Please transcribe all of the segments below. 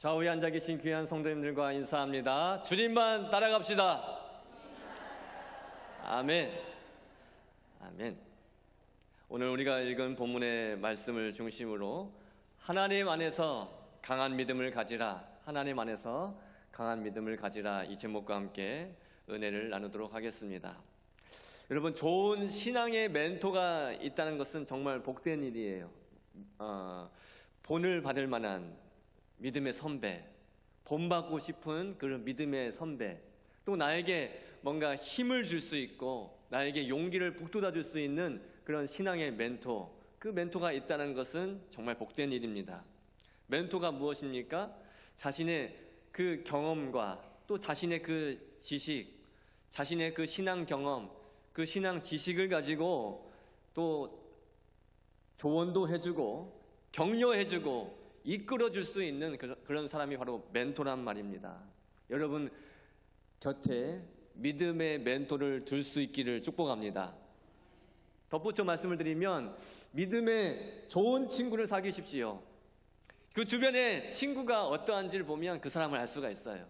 좌우에 앉아 계신 귀한 성도님들과 인사합니다. 주님만 따라갑시다. 아멘. 아멘. 오늘 우리가 읽은 본문의 말씀을 중심으로 하나님 안에서 강한 믿음을 가지라, 하나님 안에서 강한 믿음을 가지라, 이 제목과 함께 은혜를 나누도록 하겠습니다. 여러분, 좋은 신앙의 멘토가 있다는 것은 정말 복된 일이에요. 본을 받을 만한 믿음의 선배, 본받고 싶은 그런 믿음의 선배, 또 나에게 뭔가 힘을 줄 수 있고 나에게 용기를 북돋아 줄 수 있는 그런 신앙의 멘토, 그 멘토가 있다는 것은 정말 복된 일입니다. 멘토가 무엇입니까? 자신의 그 경험과 또 자신의 그 지식, 자신의 그 신앙 경험, 그 신앙 지식을 가지고 또 조언도 해주고 격려해주고 이끌어줄 수 있는 그런 사람이 바로 멘토란 말입니다. 여러분 곁에 믿음의 멘토를 둘 수 있기를 축복합니다. 덧붙여 말씀을 드리면 믿음의 좋은 친구를 사귀십시오. 그 주변에 친구가 어떠한지를 보면 그 사람을 알 수가 있어요.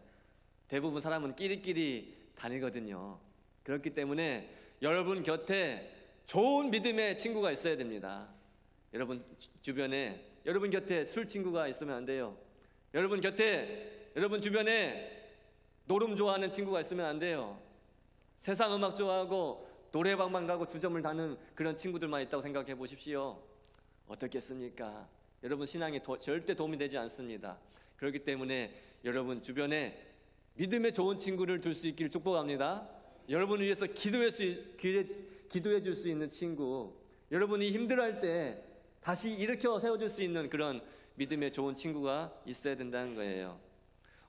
대부분 사람은 끼리끼리 다니거든요. 그렇기 때문에 여러분 곁에 좋은 믿음의 친구가 있어야 됩니다. 여러분 주변에, 여러분 곁에 술 친구가 있으면 안 돼요. 여러분 곁에, 여러분 주변에 노름 좋아하는 친구가 있으면 안 돼요. 세상 음악 좋아하고 노래방만 가고 주점을 다는 그런 친구들만 있다고 생각해 보십시오. 어떻겠습니까? 여러분 신앙에 절대 도움이 되지 않습니다. 그렇기 때문에 여러분 주변에 믿음의 좋은 친구를 둘 수 있기를 축복합니다. 여러분을 위해서 기도해 줄 수 있는 친구, 여러분이 힘들어할 때 다시 일으켜 세워줄 수 있는 그런 믿음의 좋은 친구가 있어야 된다는 거예요.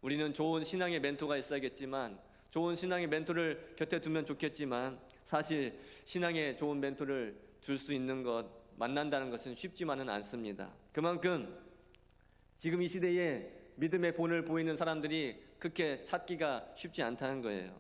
우리는 좋은 신앙의 멘토가 있어야겠지만, 좋은 신앙의 멘토를 곁에 두면 좋겠지만, 사실 신앙의 좋은 멘토를 줄 수 있는 것, 만난다는 것은 쉽지만은 않습니다. 그만큼 지금 이 시대에 믿음의 본을 보이는 사람들이 그렇게 찾기가 쉽지 않다는 거예요.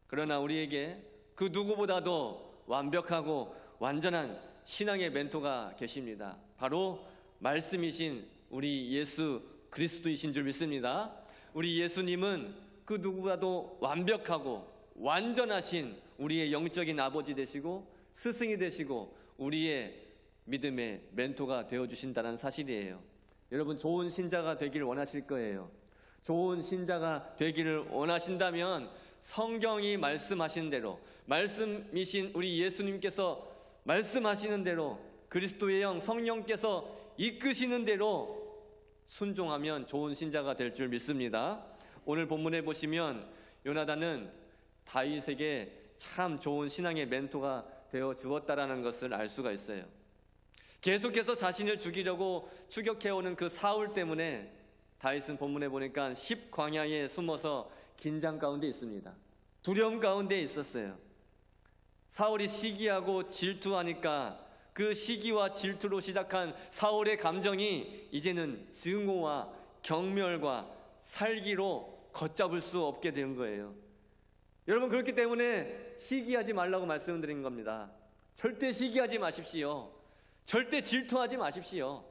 그러나 우리에게 그 누구보다도 완벽하고 완전한 신앙의 멘토가 계십니다. 바로 말씀이신 우리 예수 그리스도이신 줄 믿습니다. 우리 예수님은 그 누구보다도 완벽하고 완전하신 우리의 영적인 아버지 되시고 스승이 되시고 우리의 믿음의 멘토가 되어주신다는 사실이에요. 여러분 좋은 신자가 되기를 원하실 거예요. 좋은 신자가 되기를 원하신다면 성경이 말씀하신 대로, 말씀이신 우리 예수님께서 말씀하시는 대로, 그리스도의 영 성령께서 이끄시는 대로 순종하면 좋은 신자가 될 줄 믿습니다. 오늘 본문에 보시면 요나단은 다윗에게 참 좋은 신앙의 멘토가 되어 주었다라는 것을 알 수가 있어요. 계속해서 자신을 죽이려고 추격해오는 그 사울 때문에 다윗은 본문에 보니까 10광야에 숨어서 긴장 가운데 있습니다. 두려움 가운데 있었어요. 사울이 시기하고 질투하니까 그 시기와 질투로 시작한 사울의 감정이 이제는 증오와 경멸과 살기로 걷잡을 수 없게 된 거예요. 여러분 그렇기 때문에 시기하지 말라고 말씀드린 겁니다. 절대 시기하지 마십시오. 절대 질투하지 마십시오.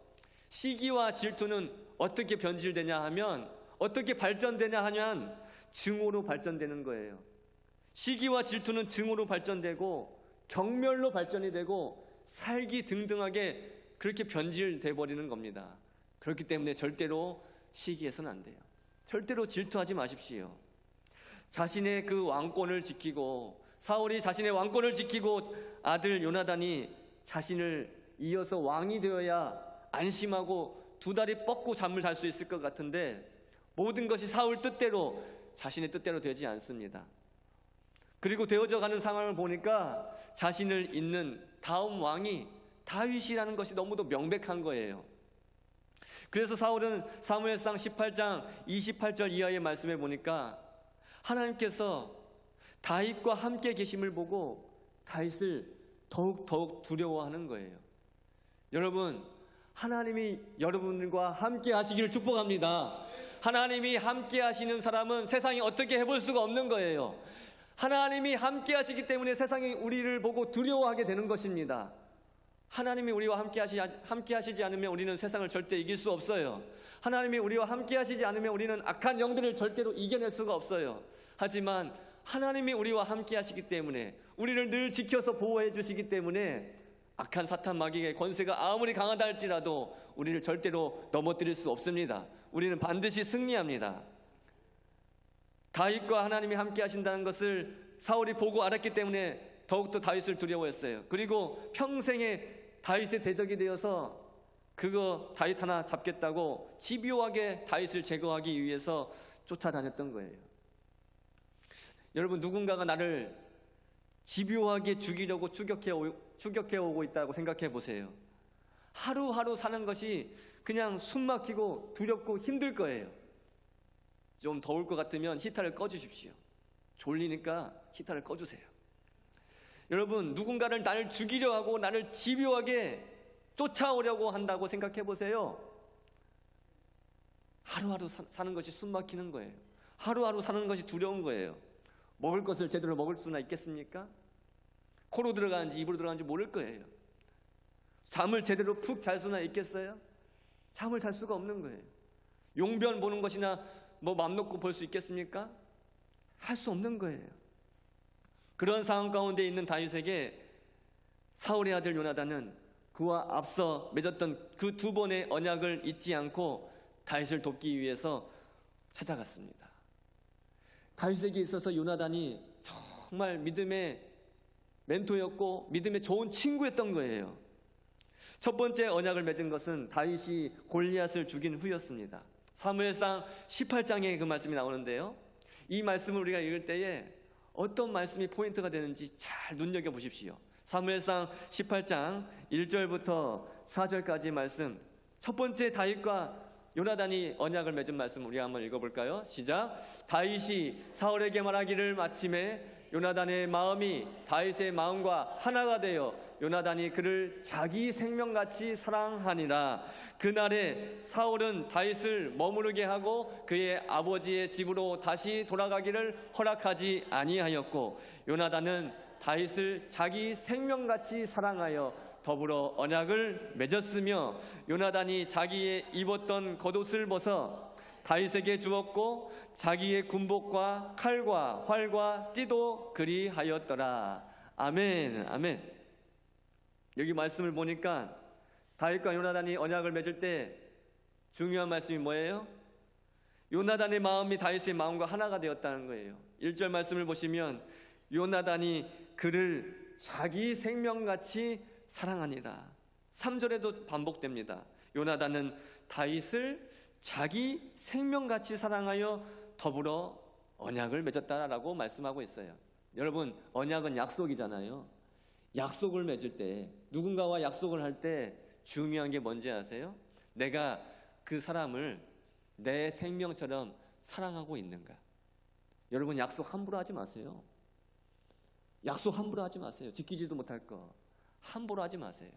시기와 질투는 어떻게 변질되냐 하면, 어떻게 발전되냐 하면 증오로 발전되는 거예요. 시기와 질투는 증오로 발전되고 경멸로 발전이 되고 살기 등등하게 그렇게 변질돼 버리는 겁니다. 그렇기 때문에 절대로 시기해서는 안 돼요. 절대로 질투하지 마십시오. 자신의 그 왕권을 지키고, 사울이 자신의 왕권을 지키고 아들 요나단이 자신을 이어서 왕이 되어야 안심하고 두 다리 뻗고 잠을 잘 수 있을 것 같은데 모든 것이 사울 뜻대로, 자신의 뜻대로 되지 않습니다. 그리고 되어져 가는 상황을 보니까 자신을 잇는 다음 왕이 다윗이라는 것이 너무도 명백한 거예요. 그래서 사울은 사무엘상 18장 28절 이하의 말씀에 보니까 하나님께서 다윗과 함께 계심을 보고 다윗을 더욱 두려워하는 거예요. 여러분, 하나님이 여러분과 함께 하시기를 축복합니다. 하나님이 함께 하시는 사람은 세상이 어떻게 해볼 수가 없는 거예요. 하나님이 함께 하시기 때문에 세상이 우리를 보고 두려워하게 되는 것입니다. 하나님이 우리와 함께 하시지 않으면 우리는 세상을 절대 이길 수 없어요. 하나님이 우리와 함께 하시지 않으면 우리는 악한 영들을 절대로 이겨낼 수가 없어요. 하지만 하나님이 우리와 함께 하시기 때문에, 우리를 늘 지켜서 보호해 주시기 때문에 악한 사탄 마귀의 권세가 아무리 강하다 할지라도 우리를 절대로 넘어뜨릴 수 없습니다. 우리는 반드시 승리합니다. 다윗과 하나님이 함께 하신다는 것을 사울이 보고 알았기 때문에 더욱더 다윗을 두려워했어요. 그리고 평생에 다윗의 대적이 되어서 그거 다윗 하나 잡겠다고 집요하게 다윗을 제거하기 위해서 쫓아다녔던 거예요. 여러분, 누군가가 나를 집요하게 죽이려고 추격해 오고 있다고 생각해 보세요. 하루하루 사는 것이 그냥 숨 막히고 두렵고 힘들 거예요. 좀 더울 것 같으면 히터를 꺼주십시오. 졸리니까 히터를 꺼주세요. 여러분, 누군가를 나를 죽이려 하고 나를 집요하게 쫓아오려고 한다고 생각해 보세요. 하루하루 사는 것이 숨 막히는 거예요. 하루하루 사는 것이 두려운 거예요. 먹을 것을 제대로 먹을 수나 있겠습니까? 코로 들어가는지 입으로 들어가는지 모를 거예요. 잠을 제대로 푹 잘 수나 있겠어요? 잠을 잘 수가 없는 거예요. 용변 보는 것이나 맘 놓고 볼 수 있겠습니까? 할 수 없는 거예요. 그런 상황 가운데 있는 다윗에게 사울의 아들 요나단은 그와 앞서 맺었던 그 두 번의 언약을 잊지 않고 다윗을 돕기 위해서 찾아갔습니다. 다윗에게 있어서 요나단이 정말 믿음의 멘토였고 믿음의 좋은 친구였던 거예요. 첫 번째 언약을 맺은 것은 다윗이 골리앗을 죽인 후였습니다. 사무엘상 18장에 그 말씀이 나오는데요, 이 말씀을 우리가 읽을 때에 어떤 말씀이 포인트가 되는지 잘 눈여겨보십시오. 사무엘상 18장 1절부터 4절까지 말씀, 첫 번째 다윗과 요나단이 언약을 맺은 말씀 우리 한번 읽어볼까요? 시작. 다윗이 사울에게 말하기를 마침에 요나단의 마음이 다윗의 마음과 하나가 되어 요나단이 그를 자기 생명같이 사랑하니라. 그날에 사울은 다윗을 머무르게 하고 그의 아버지의 집으로 다시 돌아가기를 허락하지 아니하였고, 요나단은 다윗을 자기 생명같이 사랑하여 더불어 언약을 맺었으며, 요나단이 자기의 입었던 겉옷을 벗어 다윗에게 주었고 자기의 군복과 칼과 활과 띠도 그리하였더라. 아멘, 아멘. 여기 말씀을 보니까 다윗과 요나단이 언약을 맺을 때 중요한 말씀이 뭐예요? 요나단의 마음이 다윗의 마음과 하나가 되었다는 거예요. 1절 말씀을 보시면 요나단이 그를 자기 생명같이 사랑하니라. 3절에도 반복됩니다. 요나단은 다윗을 자기 생명같이 사랑하여 더불어 언약을 맺었다라고 말씀하고 있어요. 여러분, 언약은 약속이잖아요. 약속을 맺을 때, 누군가와 약속을 할 때 중요한 게 뭔지 아세요? 내가 그 사람을 내 생명처럼 사랑하고 있는가. 여러분, 약속 함부로 하지 마세요. 약속 함부로 하지 마세요. 지키지도 못할 거 함부로 하지 마세요.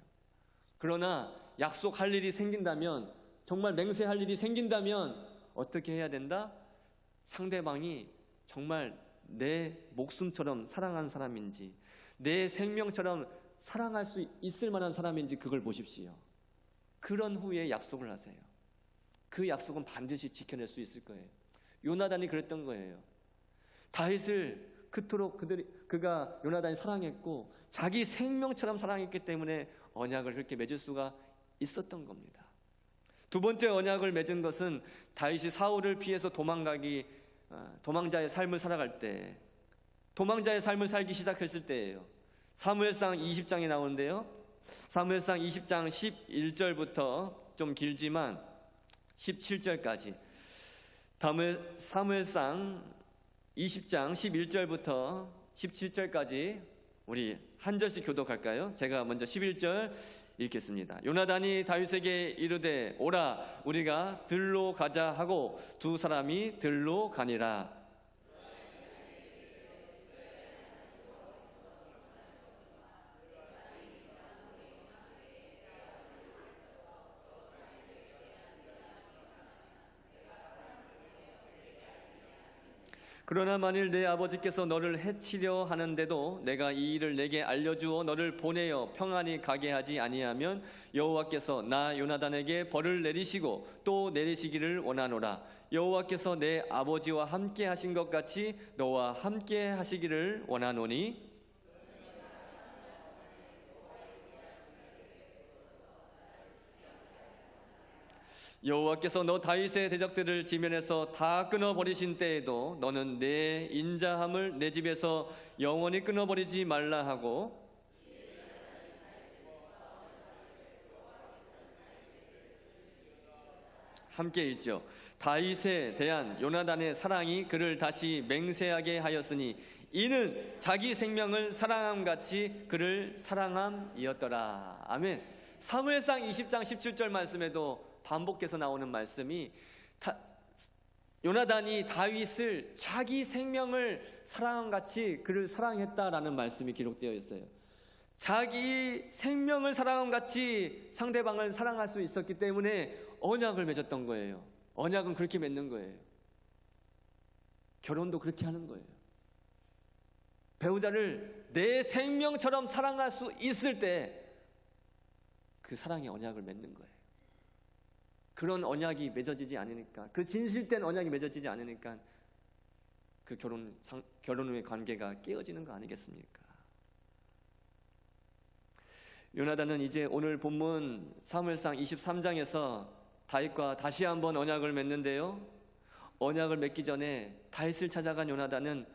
그러나 약속할 일이 생긴다면, 정말 맹세할 일이 생긴다면 어떻게 해야 된다? 상대방이 정말 내 목숨처럼 사랑하는 사람인지, 내 생명처럼 사랑할 수 있을 만한 사람인지 그걸 보십시오. 그런 후에 약속을 하세요. 그 약속은 반드시 지켜낼 수 있을 거예요. 요나단이 그랬던 거예요. 다윗을 그토록 그가 요나단이 사랑했고 자기 생명처럼 사랑했기 때문에 언약을 그렇게 맺을 수가 있었던 겁니다. 두 번째 언약을 맺은 것은 다윗이 사울을 피해서 도망자의 삶을 살아갈 때, 도망자의 삶을 살기 시작했을 때예요. 사무엘상 20장에 나오는데요, 사무엘상 20장 11절부터 좀 길지만 17절까지, 사무엘상 20장 11절부터 17절까지 우리 한 절씩 교독할까요? 제가 먼저 11절 읽겠습니다. 요나단이 다윗에게 이르되 오라 우리가 들로 가자 하고 두 사람이 들로 가니라. 그러나 만일 내 아버지께서 너를 해치려 하는데도 내가 이 일을 내게 알려주어 너를 보내어 평안히 가게 하지 아니하면 여호와께서 나 요나단에게 벌을 내리시고 또 내리시기를 원하노라. 여호와께서 내 아버지와 함께 하신 것 같이 너와 함께 하시기를 원하노니 여호와께서 너 다윗의 대적들을 지면에서 다 끊어버리신 때에도 너는 내 인자함을 내 집에서 영원히 끊어버리지 말라 하고 함께 읽죠. 다윗에 대한 요나단의 사랑이 그를 다시 맹세하게 하였으니 이는 자기 생명을 사랑함 같이 그를 사랑함이었더라. 아멘. 사무엘상 20장 17절 말씀에도 반복해서 나오는 말씀이 요나단이 다윗을 자기 생명을 사랑함 같이 그를 사랑했다라는 말씀이 기록되어 있어요. 자기 생명을 사랑함 같이 상대방을 사랑할 수 있었기 때문에 언약을 맺었던 거예요. 언약은 그렇게 맺는 거예요. 결혼도 그렇게 하는 거예요. 배우자를 내 생명처럼 사랑할 수 있을 때 그 사랑의 언약을 맺는 거예요. 그런 언약이 맺어지지 않으니까, 그 진실된 언약이 맺어지지 않으니까 그 결혼 후의 관계가 깨어지는 거 아니겠습니까? 요나단은 이제 오늘 본문 사무엘상 23장에서 다윗과 다시 한번 언약을 맺는데요. 언약을 맺기 전에 다윗을 찾아간 요나단은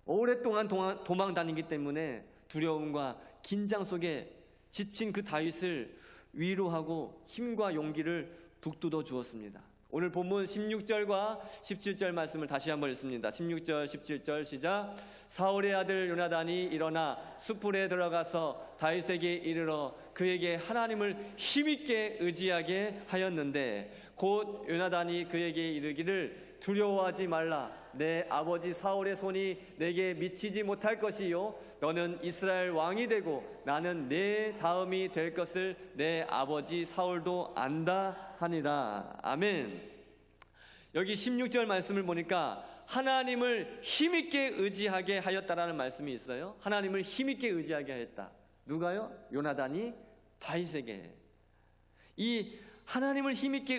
오랫동안 도망 다니기 때문에 두려움과 긴장 속에 지친 그 다윗을 위로하고 힘과 용기를 북돋워 주었습니다. 오늘 본문 16절과 17절 말씀을 다시 한번 읽습니다. 16절 17절 시작. 사울의 아들 요나단이 일어나 숯불에 들어가서 다윗에게 이르러 그에게 하나님을 힘있게 의지하게 하였는데 곧 요나단이 그에게 이르기를 두려워하지 말라. 내 아버지 사울의 손이 내게 미치지 못할 것이요 너는 이스라엘 왕이 되고 나는 내 다음이 될 것을 내 아버지 사울도 안다 하니라. 아멘. 여기 16절 말씀을 보니까 하나님을 힘있게 의지하게 하였다라는 말씀이 있어요. 하나님을 힘있게 의지하게 하였다. 누가요? 요나단이 다윗에게. 이 하나님을 힘있게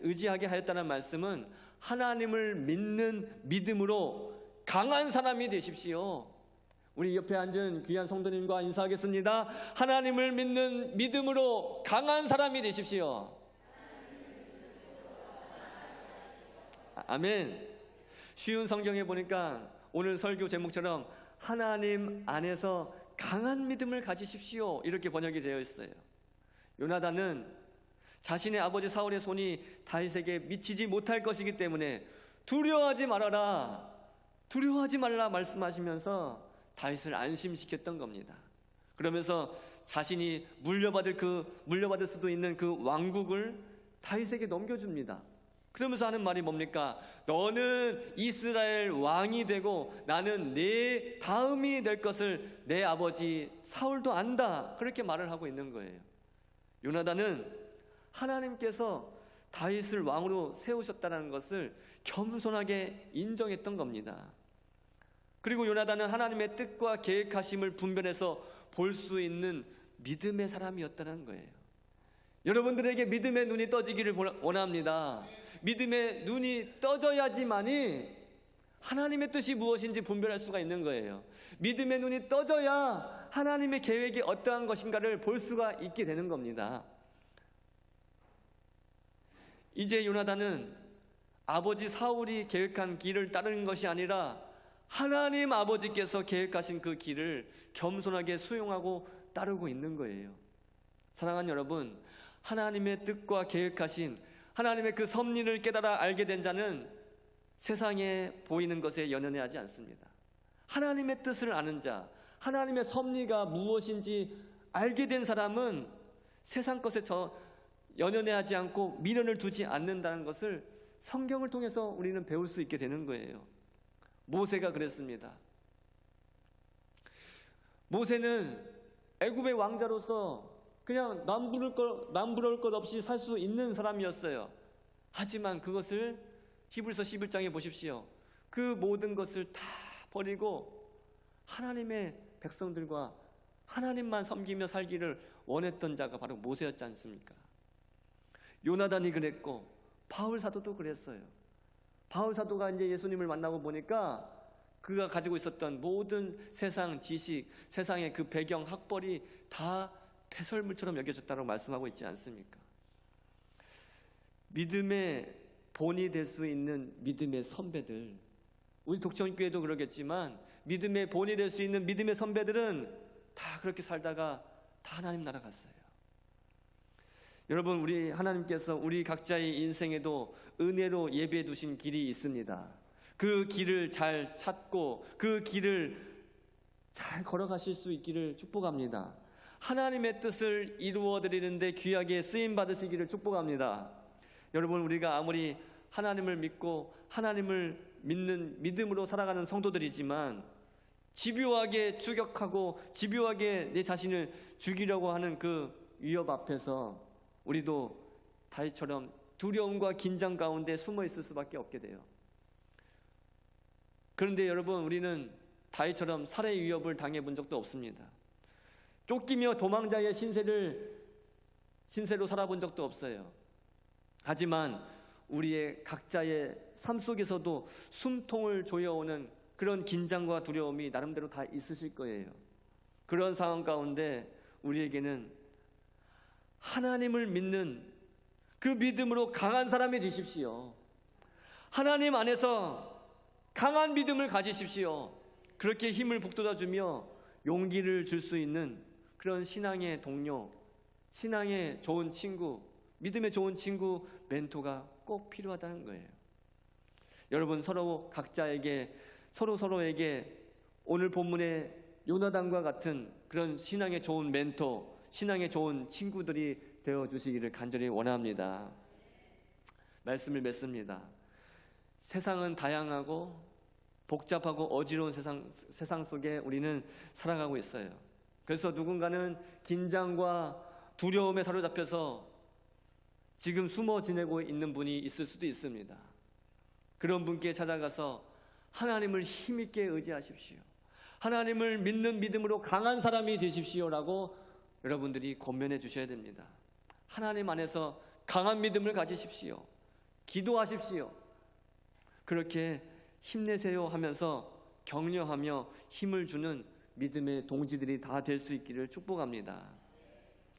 의지하게 하였다는 말씀은 하나님을 믿는 믿음으로 강한 사람이 되십시오. 우리 옆에 앉은 귀한 성도님과 인사하겠습니다. 하나님을 믿는 믿음으로 강한 사람이 되십시오. 아멘. 쉬운 성경에 보니까 오늘 설교 제목처럼 하나님 안에서 강한 믿음을 가지십시오 이렇게 번역이 되어 있어요. 요나단은 자신의 아버지 사울의 손이 다윗에게 미치지 못할 것이기 때문에 두려워하지 말아라, 두려워하지 말라 말씀하시면서 다윗을 안심시켰던 겁니다. 그러면서 자신이 물려받을 수도 있는 그 왕국을 다윗에게 넘겨줍니다. 그러면서 하는 말이 뭡니까? 너는 이스라엘 왕이 되고 나는 내 다음이 될 것을 내 아버지 사울도 안다. 그렇게 말을 하고 있는 거예요. 요나단은 하나님께서 다윗을 왕으로 세우셨다는 것을 겸손하게 인정했던 겁니다. 그리고 요나단은 하나님의 뜻과 계획하심을 분별해서 볼 수 있는 믿음의 사람이었다는 거예요. 여러분들에게 믿음의 눈이 떠지기를 원합니다. 믿음의 눈이 떠져야지만이 하나님의 뜻이 무엇인지 분별할 수가 있는 거예요. 믿음의 눈이 떠져야 하나님의 계획이 어떠한 것인가를 볼 수가 있게 되는 겁니다. 이제 요나단은 아버지 사울이 계획한 길을 따르는 것이 아니라 하나님 아버지께서 계획하신 그 길을 겸손하게 수용하고 따르고 있는 거예요. 사랑하는 여러분, 하나님의 뜻과 계획하신 하나님의 그 섭리를 깨달아 알게 된 자는 세상에 보이는 것에 연연해하지 않습니다. 하나님의 뜻을 아는 자, 하나님의 섭리가 무엇인지 알게 된 사람은 세상 것에 연연해하지 않고 미련을 두지 않는다는 것을 성경을 통해서 우리는 배울 수 있게 되는 거예요. 모세가 그랬습니다. 모세는 애굽의 왕자로서 그냥 남부러울 것 없이 살 수 있는 사람이었어요. 하지만 그것을 히브리서 11장에 보십시오. 그 모든 것을 다 버리고 하나님의 백성들과 하나님만 섬기며 살기를 원했던 자가 바로 모세였지 않습니까? 요나단이 그랬고 바울 사도도 그랬어요. 바울 사도가 이제 예수님을 만나고 보니까 그가 가지고 있었던 모든 세상 지식, 세상의 그 배경, 학벌이 다 배설물처럼 여겨졌다고 말씀하고 있지 않습니까? 믿음의 본이 될 수 있는 믿음의 선배들, 우리 독천교회도 그러겠지만 믿음의 본이 될 수 있는 믿음의 선배들은 다 그렇게 살다가 다 하나님 나라 갔어요. 여러분, 우리 하나님께서 우리 각자의 인생에도 은혜로 예비해 두신 길이 있습니다. 그 길을 잘 찾고 그 길을 잘 걸어가실 수 있기를 축복합니다. 하나님의 뜻을 이루어 드리는데 귀하게 쓰임 받으시기를 축복합니다. 여러분, 우리가 아무리 하나님을 믿고 하나님을 믿는 믿음으로 살아가는 성도들이지만 집요하게 추격하고 집요하게 내 자신을 죽이려고 하는 그 위협 앞에서 우리도 다윗처럼 두려움과 긴장 가운데 숨어 있을 수밖에 없게 돼요. 그런데 여러분, 우리는 다윗처럼 살해의 위협을 당해본 적도 없습니다. 쫓기며 도망자의 신세로 살아본 적도 없어요. 하지만 우리의 각자의 삶 속에서도 숨통을 조여오는 그런 긴장과 두려움이 나름대로 다 있으실 거예요. 그런 상황 가운데 우리에게는 하나님을 믿는 그 믿음으로 강한 사람이 되십시오. 하나님 안에서 강한 믿음을 가지십시오. 그렇게 힘을 북돋아주며 용기를 줄 수 있는 그런 신앙의 동료, 신앙의 좋은 친구, 믿음의 좋은 친구, 멘토가 꼭 필요하다는 거예요. 여러분, 서로에게 오늘 본문의 요나단과 같은 그런 신앙의 좋은 멘토, 신앙의 좋은 친구들이 되어주시기를 간절히 원합니다. 말씀을 맺습니다. 세상은 다양하고 복잡하고 어지러운 세상 속에 우리는 살아가고 있어요. 그래서 누군가는 긴장과 두려움에 사로잡혀서 지금 숨어 지내고 있는 분이 있을 수도 있습니다. 그런 분께 찾아가서 하나님을 힘있게 의지하십시오. 하나님을 믿는 믿음으로 강한 사람이 되십시오라고 여러분들이 권면해 주셔야 됩니다. 하나님 안에서 강한 믿음을 가지십시오. 기도하십시오. 그렇게 힘내세요 하면서 격려하며 힘을 주는 믿음의 동지들이 다 될 수 있기를 축복합니다.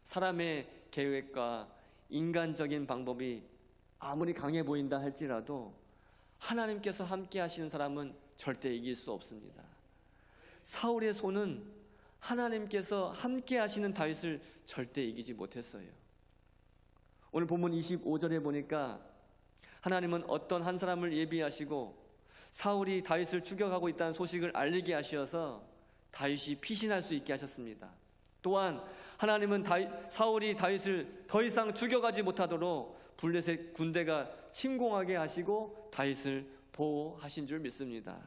사람의 계획과 인간적인 방법이 아무리 강해 보인다 할지라도 하나님께서 함께 하시는 사람은 절대 이길 수 없습니다. 사울의 손은 하나님께서 함께 하시는 다윗을 절대 이기지 못했어요. 오늘 본문 25절에 보니까 하나님은 어떤 한 사람을 예비하시고 사울이 다윗을 추격하고 있다는 소식을 알리게 하셔서 다윗이 피신할 수 있게 하셨습니다. 또한 하나님은 사울이 다윗을 더 이상 추격하지 못하도록 블레셋 군대가 침공하게 하시고 다윗을 보호하신 줄 믿습니다.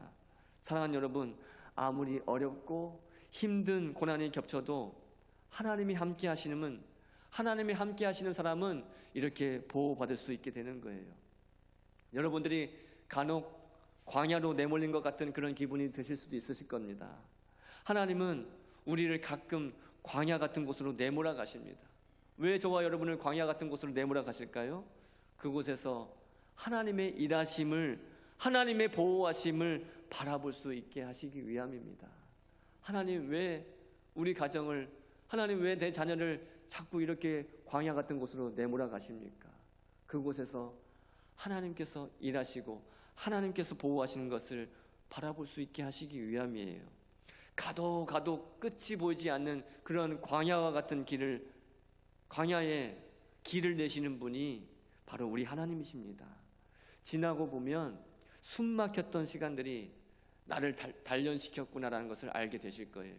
사랑하는 여러분, 아무리 어렵고 힘든 고난이 겹쳐도 하나님이 함께 하시는 사람은 이렇게 보호받을 수 있게 되는 거예요. 여러분들이 간혹 광야로 내몰린 것 같은 그런 기분이 드실 수도 있으실 겁니다. 하나님은 우리를 가끔 광야 같은 곳으로 내몰아 가십니다. 왜 저와 여러분을 광야 같은 곳으로 내몰아 가실까요? 그곳에서 하나님의 일하심을, 하나님의 보호하심을 바라볼 수 있게 하시기 위함입니다. 하나님 왜 우리 가정을, 하나님 왜 내 자녀를 자꾸 이렇게 광야 같은 곳으로 내몰아 가십니까? 그곳에서 하나님께서 일하시고 하나님께서 보호하시는 것을 바라볼 수 있게 하시기 위함이에요. 가도 끝이 보이지 않는 그런 광야와 같은 광야에 길을 내시는 분이 바로 우리 하나님이십니다. 지나고 보면 숨 막혔던 시간들이 나를 단련시켰구나라는 것을 알게 되실 거예요.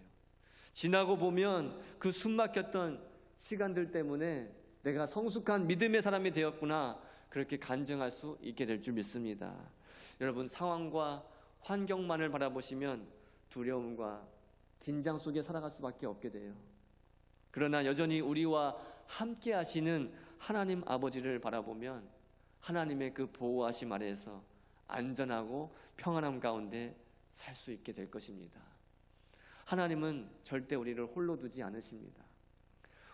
지나고 보면 그 숨 막혔던 시간들 때문에 내가 성숙한 믿음의 사람이 되었구나, 그렇게 간증할 수 있게 될 줄 믿습니다. 여러분, 상황과 환경만을 바라보시면 두려움과 긴장 속에 살아갈 수밖에 없게 돼요. 그러나 여전히 우리와 함께 하시는 하나님 아버지를 바라보면 하나님의 그 보호하심 아래에서 안전하고 평안함 가운데 살 수 있게 될 것입니다. 하나님은 절대 우리를 홀로 두지 않으십니다.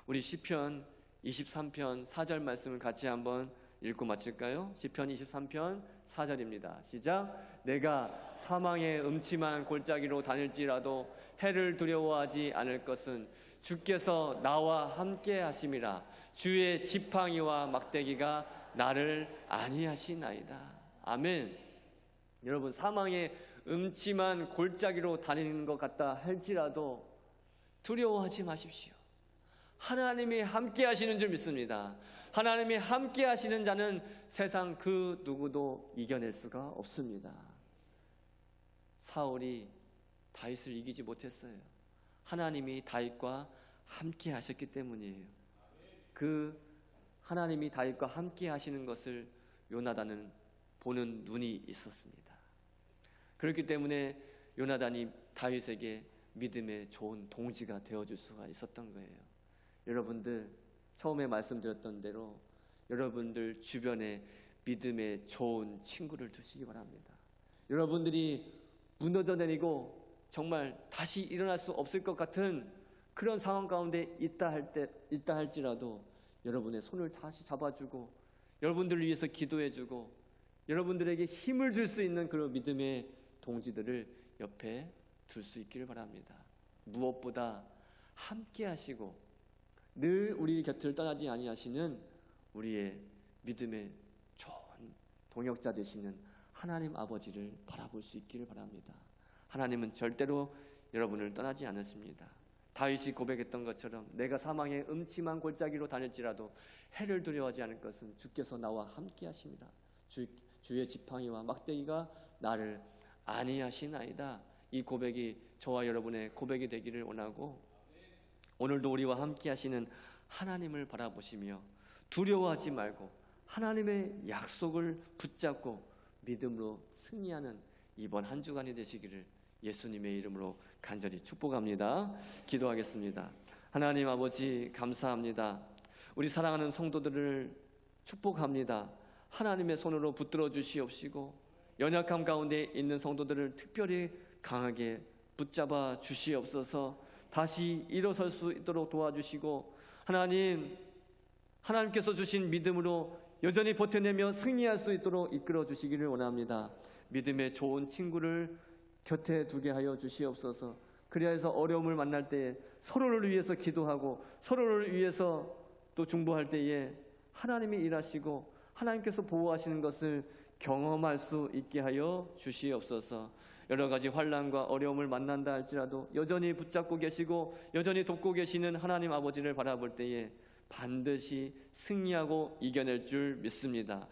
우리 시편 23편 4절 말씀을 같이 한번 읽고 마칠까요? 시편 23편 4절입니다. 시작. 내가 사망의 음침한 골짜기로 다닐지라도 해를 두려워하지 않을 것은 주께서 나와 함께 하심이라. 주의 지팡이와 막대기가 나를 안위하시나이다. 아멘. 여러분, 사망의 음침한 골짜기로 다니는 것 같다 할지라도 두려워하지 마십시오. 하나님이 함께 하시는 줄 믿습니다. 하나님이 함께 하시는 자는 세상 그 누구도 이겨낼 수가 없습니다. 사울이 다윗을 이기지 못했어요. 하나님이 다윗과 함께 하셨기 때문이에요. 그 하나님이 다윗과 함께 하시는 것을 요나단은 보는 눈이 있었습니다. 그렇기 때문에 요나단이 다윗에게 믿음의 좋은 동지가 되어줄 수가 있었던 거예요. 여러분들, 처음에 말씀드렸던 대로 여러분들 주변에 믿음의 좋은 친구를 두시기 바랍니다. 여러분들이 무너져 내리고 정말 다시 일어날 수 없을 것 같은 그런 상황 가운데 있다 할지라도 여러분의 손을 다시 잡아주고 여러분들을 위해서 기도해주고 여러분들에게 힘을 줄 수 있는 그런 믿음의 동지들을 옆에 둘 수 있기를 바랍니다. 무엇보다 함께 하시고 늘 우리 곁을 떠나지 아니하시는 우리의 믿음의 좋은 동역자 되시는 하나님 아버지를 바라볼 수 있기를 바랍니다. 하나님은 절대로 여러분을 떠나지 않으십니다. 다윗이 고백했던 것처럼 내가 사망의 음침한 골짜기로 다닐지라도 해를 두려워하지 않을 것은 주께서 나와 함께 하십니다. 주의 지팡이와 막대기가 나를 안위하시나이다. 이 고백이 저와 여러분의 고백이 되기를 원하고 오늘도 우리와 함께 하시는 하나님을 바라보시며 두려워하지 말고 하나님의 약속을 붙잡고 믿음으로 승리하는 이번 한 주간이 되시기를 예수님의 이름으로 간절히 축복합니다. 기도하겠습니다. 하나님 아버지, 감사합니다. 우리 사랑하는 성도들을 축복합니다. 하나님의 손으로 붙들어 주시옵시고 연약함 가운데 있는 성도들을 특별히 강하게 붙잡아 주시옵소서. 다시 일어설 수 있도록 도와주시고 하나님께서 주신 믿음으로 여전히 버텨내며 승리할 수 있도록 이끌어 주시기를 원합니다. 믿음의 좋은 친구를 곁에 두게 하여 주시옵소서. 그리하여서 어려움을 만날 때에 서로를 위해서 기도하고 서로를 위해서 또 중보할 때에 하나님이 일하시고 하나님께서 보호하시는 것을 경험할 수 있게 하여 주시옵소서. 여러 가지 환난과 어려움을 만난다 할지라도 여전히 붙잡고 계시고 여전히 돕고 계시는 하나님 아버지를 바라볼 때에 반드시 승리하고 이겨낼 줄 믿습니다.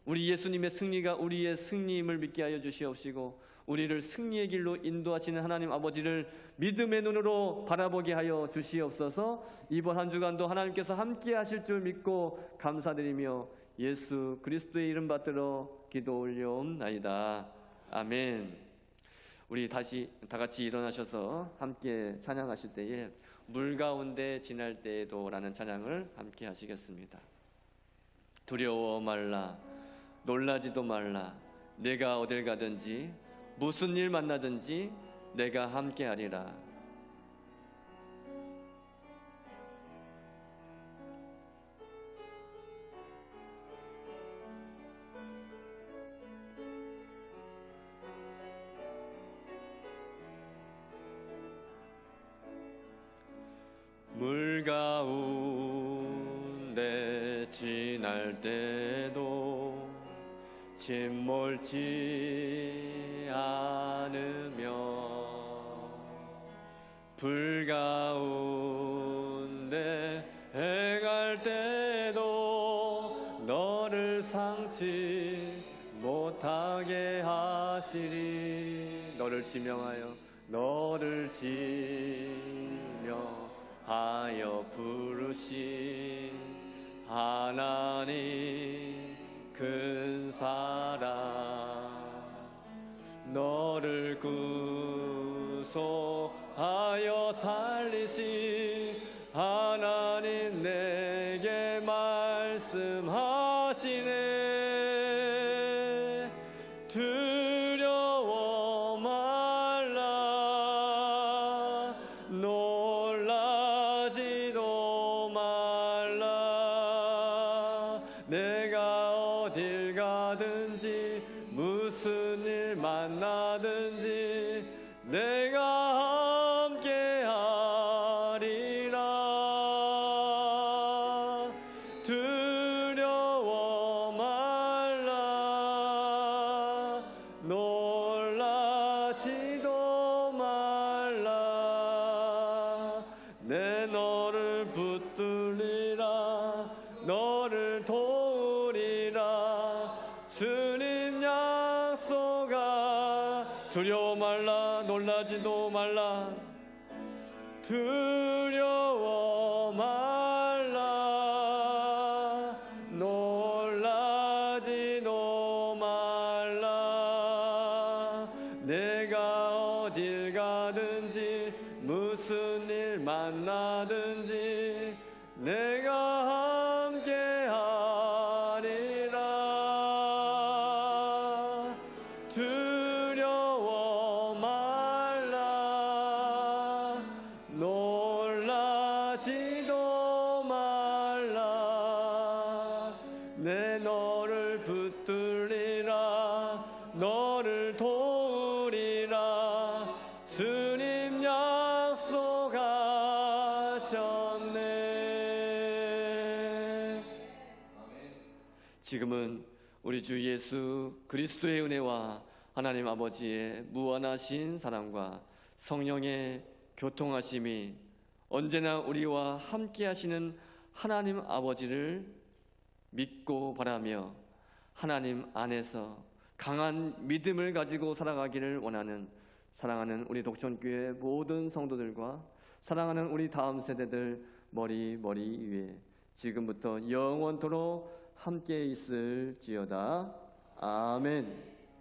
우리 예수님의 승리가 우리의 승리임을 믿게 하여 주시옵시고 우리를 승리의 길로 인도하시는 하나님 아버지를 믿음의 눈으로 바라보게 하여 주시옵소서. 이번 한 주간도 하나님께서 함께 하실 줄 믿고 감사드리며 예수 그리스도의 이름 받들어 기도 올려옵나이다. 아멘. 우리 다시 다 같이 일어나셔서 함께 찬양하실 때에 물 가운데 지날 때에도 라는 찬양을 함께 하시겠습니다. 두려워 말라, 놀라지도 말라. 내가 어딜 가든지 무슨 일 만나든지 내가 함께 하리라. 물 가운데 지날 때도 침몰치 않으며 불 가운데 행할 때도 너를 상치 못하게 하시리. 너를 지명하여 부르신 하나님 큰 사랑, 너를 구속하여 살리신 하나님 내게 말씀하시네. 두려워 말라 놀라지도 말라 내가 어딜 가든지 무슨 일 만나든지 내가 함께 하리라 두려워 말라 놀라지도 말라 내 너를 붙들리라 너를 도우리라 주님 약속아 두려워 말라 놀라지도 말라 두려워 말라 놀라지도 말라 내가 어딜 가든지 무슨 일 만나든지 내가 함께 하리라 두려워 말라 놀라지도 말라 내 너를 붙들리라 너를 도우리라 주님 약속하셨네. 지금은 우리 주 예수 그리스도의 은혜와 하나님 아버지의 무한하신 사랑과 성령의 교통하심이 언제나 우리와 함께 하시는 하나님 아버지를 믿고 바라며 하나님 안에서 강한 믿음을 가지고 살아가기를 원하는 사랑하는 우리 독전교회 모든 성도들과 사랑하는 우리 다음 세대들 머리 위에 지금부터 영원토록 함께 있을지어다. 아멘.